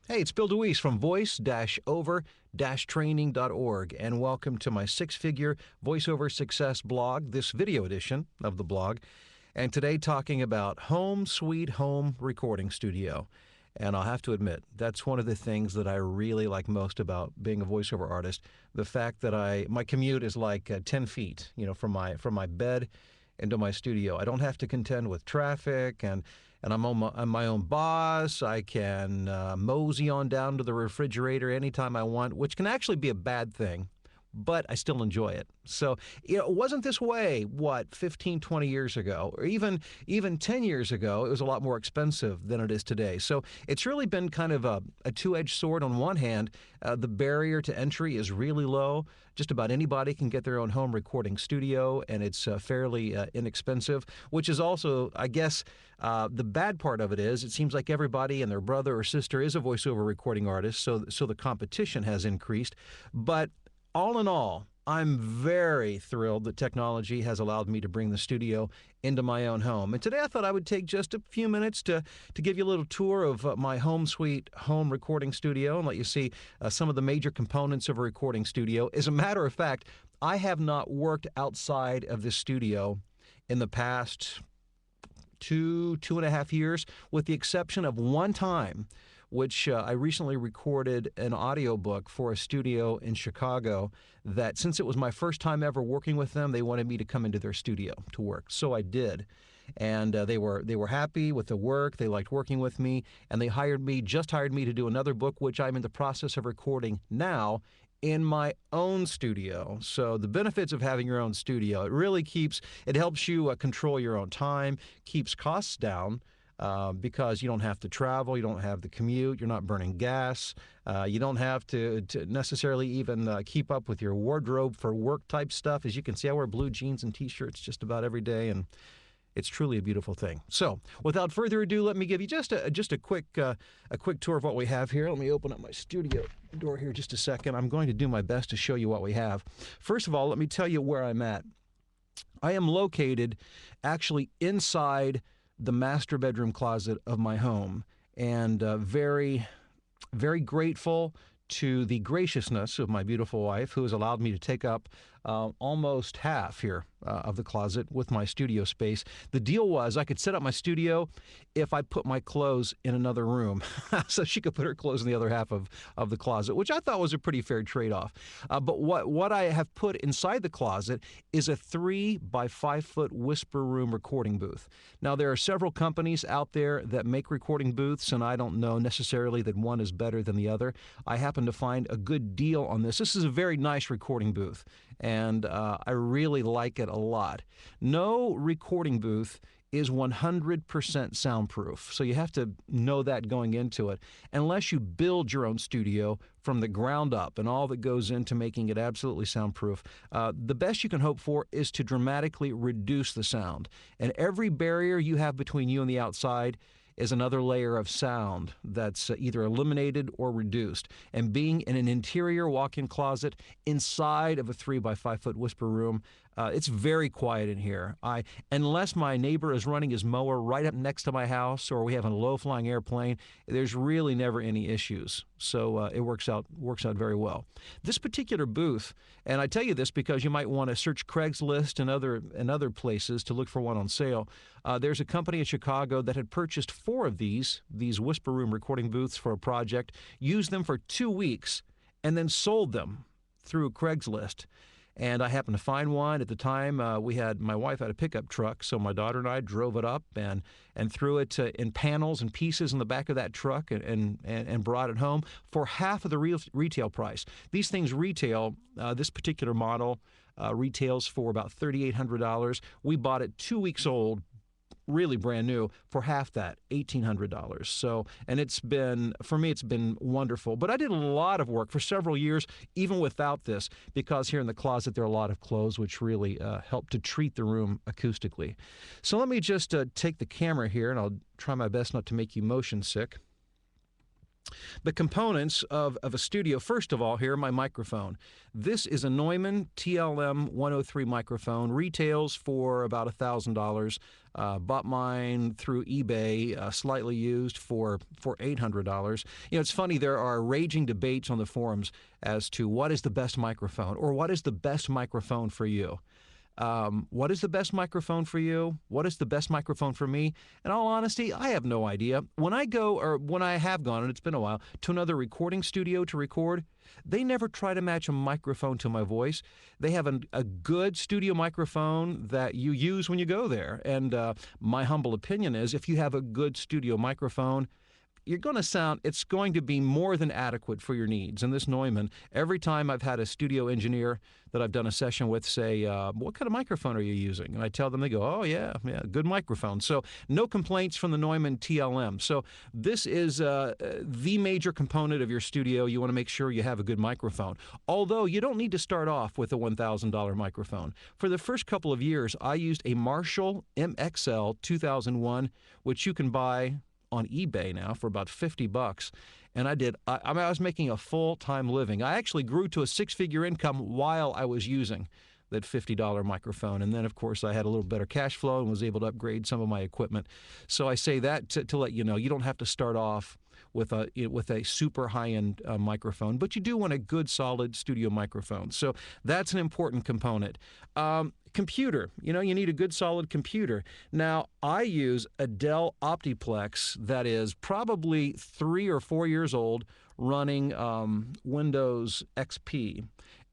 Hey, it's Bill DeWeese from voice-over-training.org, and welcome to my six-figure voiceover success blog, this video edition of the blog. And today talking about Home Sweet Home Recording Studio. And I'll have to admit, that's one of the things that I really like most about being a voiceover artist. The fact that my commute is like 10 feet, from my bed into my studio. I don't have to contend with traffic, and I'm my own boss. I can mosey on down to the refrigerator anytime I want, which can actually be a bad thing, but I still enjoy it. So, it wasn't this way, 15, 20 years ago, or even 10 years ago. It was a lot more expensive than it is today. So it's really been kind of a two-edged sword. On one hand, the barrier to entry is really low. Just about anybody can get their own home recording studio, and it's fairly inexpensive, which is also, I guess, the bad part of it is it seems like everybody and their brother or sister is a voiceover recording artist, so the competition has increased. But all in all, I'm very thrilled that technology has allowed me to bring the studio into my own home. And today I thought I would take just a few minutes to give you a little tour of my Home Sweet Home Recording Studio and let you see some of the major components of a recording studio. As a matter of fact, I have not worked outside of this studio in the past two and a half years, with the exception of one time, which I recently recorded an audiobook for a studio in Chicago that, since it was my first time ever working with them, they wanted me to come into their studio to work. So I did. And they were happy with the work. They liked working with me, and they hired me to do another book, which I'm in the process of recording now in my own studio. So the benefits of having your own studio, it helps you control your own time, keeps costs down, because you don't have to travel, you don't have the commute, you're not burning gas, you don't have to necessarily even keep up with your wardrobe for work type stuff. As you can see, I wear blue jeans and t-shirts just about every day, and it's truly a beautiful thing. So without further ado, let me give you just a quick tour of what we have here. Let me open up my studio door here just a second. I'm going to do my best to show you what we have. First of all, let me tell you where I'm at. I am located actually inside the master bedroom closet of my home, and very, very grateful to the graciousness of my beautiful wife, who has allowed me to take up almost half here of the closet with my studio space. The deal was I could set up my studio if I put my clothes in another room. So she could put her clothes in the other half of the closet, which I thought was a pretty fair trade-off. But what I have put inside the closet is a 3 by 5 foot whisper room recording booth. Now, there are several companies out there that make recording booths, and I don't know necessarily that one is better than the other. I happen to find a good deal on this. This is a very nice recording booth, and I really like it a lot. No recording booth is 100% soundproof, so you have to know that going into it, unless you build your own studio from the ground up and all that goes into making it absolutely soundproof. The best you can hope for is to dramatically reduce the sound, and every barrier you have between you and the outside is another layer of sound that's either eliminated or reduced. And being in an interior walk-in closet inside of a 3 by 5 foot whisper room, it's very quiet in here. Unless my neighbor is running his mower right up next to my house, or we have a low-flying airplane, there's really never any issues. So it works out very well. This particular booth, and I tell you this because you might want to search Craigslist and other places to look for one on sale. There's a company in Chicago that had purchased 4 of these whisper room recording booths for a project, used them for 2 weeks, and then sold them through Craigslist. And I happened to find one at the time. My wife had a pickup truck, so my daughter and I drove it up and threw it in panels and pieces in the back of that truck and brought it home for half of the retail price. These things retail, this particular model retails for about $3,800. We bought it 2 weeks old, really brand new, for half that, $1,800. So, and for me, it's been wonderful. But I did a lot of work for several years, even without this, because here in the closet there are a lot of clothes, which really help to treat the room acoustically. So let me just take the camera here, and I'll try my best not to make you motion sick. The components of a studio, first of all, here, my microphone. This is a Neumann TLM 103 microphone, retails for about $1,000. Bought mine through eBay, slightly used for $800. You know, it's funny, there are raging debates on the forums as to what is the best microphone, or what is the best microphone for you. What is the best microphone for you? What is the best microphone for me? In all honesty, I have no idea. When I go, or when I have gone, and it's been a while, to another recording studio to record, they never try to match a microphone to my voice. They have a good studio microphone that you use when you go there. And my humble opinion is, if you have a good studio microphone, you're going to sound, it's going to be more than adequate for your needs. And this Neumann, every time I've had a studio engineer that I've done a session with say, what kind of microphone are you using? And I tell them, they go, oh, yeah, good microphone. So no complaints from the Neumann TLM. So this is the major component of your studio. You want to make sure you have a good microphone. Although you don't need to start off with a $1,000 microphone. For the first couple of years, I used a Marshall MXL 2001, which you can buy on eBay now for about $50. And I was making a full-time living. I actually grew to a six-figure income while I was using that $50 microphone. And then, of course, I had a little better cash flow and was able to upgrade some of my equipment. So I say that to let you know, you don't have to start off with a super high-end microphone, but you do want a good, solid studio microphone. So that's an important component. Computer, you need a good, solid computer. Now, I use a Dell Optiplex that is probably 3 or 4 years old, running Windows XP.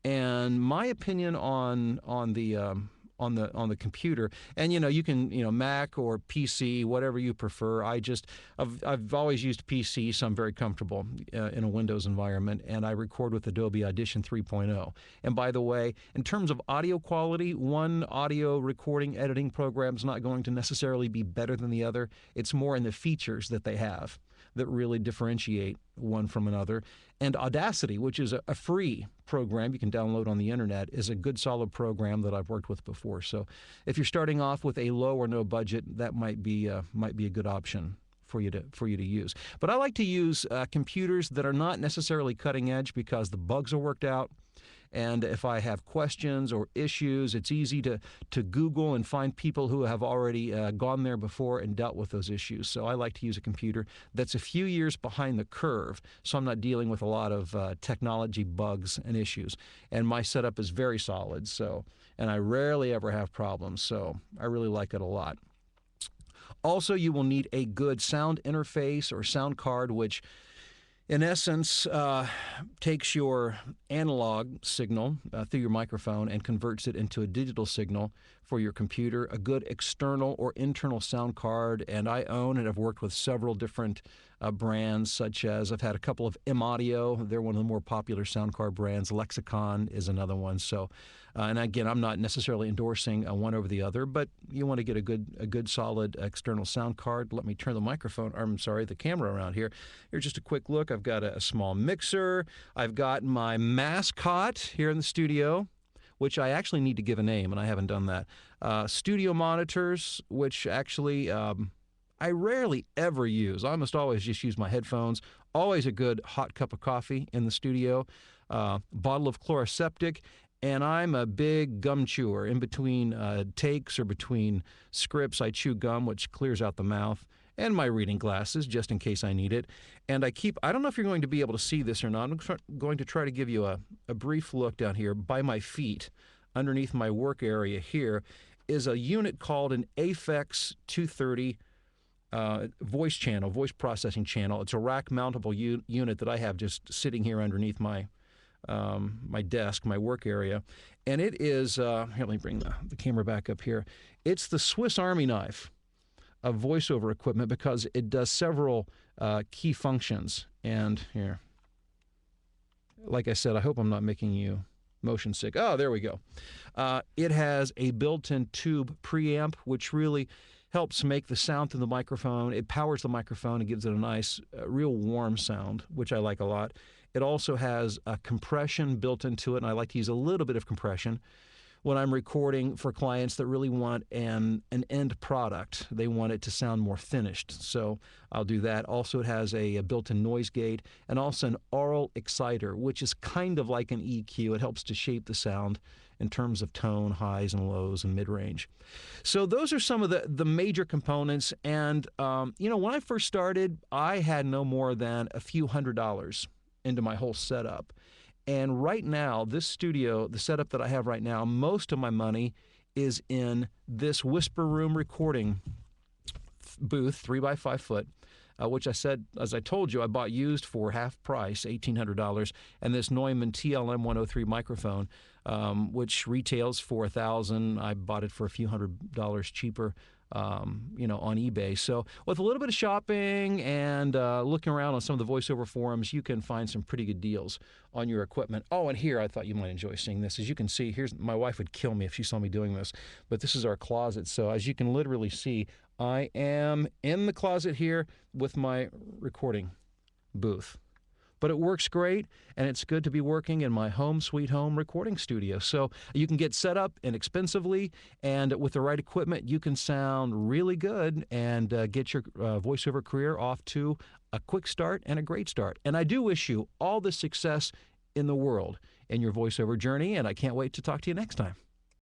And my opinion on the computer, and you can Mac or PC, whatever you prefer. I've always used PC, so I'm very comfortable in a Windows environment, and I record with Adobe Audition 3.0. And by the way, in terms of audio quality, one audio recording editing program is not going to necessarily be better than the other. It's more in the features that they have that really differentiate one from another. And Audacity, which is a free program you can download on the internet, is a good, solid program that I've worked with before. So if you're starting off with a low or no budget, that might be a good option for you to use. But I like to use computers that are not necessarily cutting edge, because the bugs are worked out. And if I have questions or issues, it's easy to Google and find people who have already gone there before and dealt with those issues. So I like to use a computer that's a few years behind the curve, so I'm not dealing with a lot of technology bugs and issues. And my setup is very solid, and I rarely ever have problems, so I really like it a lot. Also, you will need a good sound interface or sound card, which in essence takes your analog signal through your microphone and converts it into a digital signal for your computer. A good external or internal sound card, and I own and have worked with several different brands, such as I've had a couple of M-Audio. They're one of the more popular sound card brands. Lexicon is another one. So, and again, I'm not necessarily endorsing one over the other, but you want to get a good solid external sound card. Let me turn the camera around here. Here's just a quick look. I've got a small mixer. I've got my mascot here in the studio, which I actually need to give a name, and I haven't done that. Studio monitors, which actually I rarely ever use. I almost always just use my headphones. Always a good hot cup of coffee in the studio. Bottle of Chloraseptic. And I'm a big gum chewer. In between takes or between scripts, I chew gum, which clears out the mouth. And my reading glasses, just in case I need it. And I don't know if you're going to be able to see this or not. I'm going to try to give you a brief look down here. By my feet, underneath my work area here, is a unit called an Aphex 230 voice processing channel. It's a rack-mountable unit that I have just sitting here underneath my desk, my work area. And it is, here, let me bring the camera back up here. It's the Swiss Army knife of voiceover equipment, because it does several key functions. And here, like I said, I hope I'm not making you motion sick. Oh, there we go. It has a built-in tube preamp, which really helps make the sound through the microphone. It powers the microphone and gives it a nice, real warm sound, which I like a lot. It also has a compression built into it, and I like to use a little bit of compression, when I'm recording for clients that really want an end product. They want it to sound more finished. So I'll do that. Also, it has a built-in noise gate and also an aural exciter, which is kind of like an EQ. It helps to shape the sound in terms of tone, highs and lows and mid-range. So those are some of the major components. And, when I first started, I had no more than a few $100s into my whole setup. And right now, this studio, the setup that I have right now, most of my money is in this Whisper Room recording booth, 3x5 foot, which I said, as I told you, I bought used for half price, $1,800, and this Neumann TLM 103 microphone, which retails for $1,000. I bought it for a few $100s cheaper, on eBay. So with a little bit of shopping and looking around on some of the voiceover forums, you can find some pretty good deals on your equipment. Oh, and here, I thought you might enjoy seeing this. As you can see, my wife would kill me if she saw me doing this, but this is our closet. So as you can literally see, I am in the closet here with my recording booth. But it works great, and it's good to be working in my home sweet home recording studio. So you can get set up inexpensively, and with the right equipment, you can sound really good and get your voiceover career off to a quick start and a great start. And I do wish you all the success in the world in your voiceover journey, and I can't wait to talk to you next time.